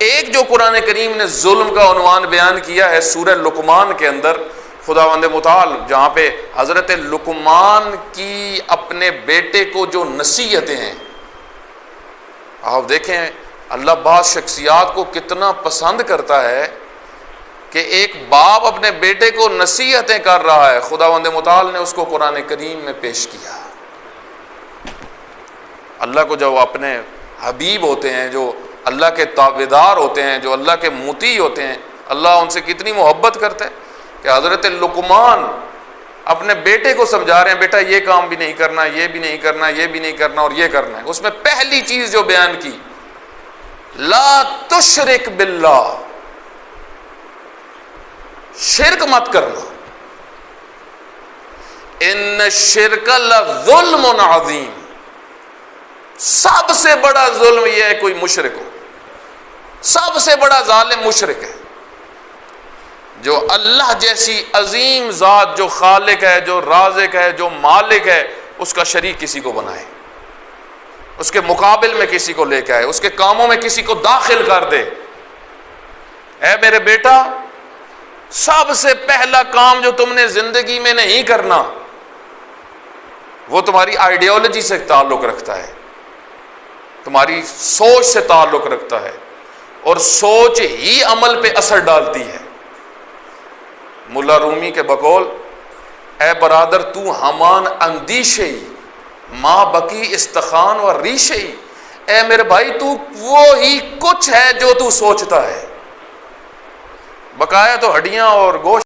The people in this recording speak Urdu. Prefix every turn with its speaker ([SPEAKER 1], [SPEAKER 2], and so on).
[SPEAKER 1] ایک جو قرآن کریم نے ظلم کا عنوان بیان کیا ہے سورہ لقمان کے اندر، خداوند متعال جہاں پہ حضرت لقمان کی اپنے بیٹے کو جو نصیحتیں ہیں، آپ دیکھیں اللہ بعض شخصیات کو کتنا پسند کرتا ہے کہ ایک باپ اپنے بیٹے کو نصیحتیں کر رہا ہے، خداوند متعال نے اس کو قرآن کریم میں پیش کیا۔ اللہ کو جو اپنے حبیب ہوتے ہیں، جو اللہ کے تابعدار ہوتے ہیں، جو اللہ کے مطیع ہوتے ہیں، اللہ ان سے کتنی محبت کرتا ہے کہ حضرت لقمان اپنے بیٹے کو سمجھا رہے ہیں، بیٹا یہ کام بھی نہیں کرنا، یہ بھی نہیں کرنا، یہ بھی نہیں کرنا اور یہ کرنا ہے۔ اس میں پہلی چیز جو بیان کی، لا تشرک باللہ، شرک مت کرنا، ان الشرک لظلم عظیم، سب سے بڑا ظلم یہ ہے کوئی مشرک ہو، سب سے بڑا ظالم مشرک ہے، جو اللہ جیسی عظیم ذات، جو خالق ہے، جو رازق ہے، جو مالک ہے، اس کا شریک کسی کو بنائے، اس کے مقابل میں کسی کو لے کے آئے، اس کے کاموں میں کسی کو داخل کر دے۔ اے میرے بیٹا، سب سے پہلا کام جو تم نے زندگی میں نہیں کرنا وہ تمہاری آئیڈیالوجی سے تعلق رکھتا ہے، تمہاری سوچ سے تعلق رکھتا ہے، اور سوچ ہی عمل پہ اثر ڈالتی ہے۔ ملا رومی کے بقول، اے برادر تو ہمان اندیشے ماں بکی استخوان و ریشے، اے میرے بھائی تو وہی کچھ ہے جو تو سوچتا ہے، بقایا تو ہڈیاں اور گوشت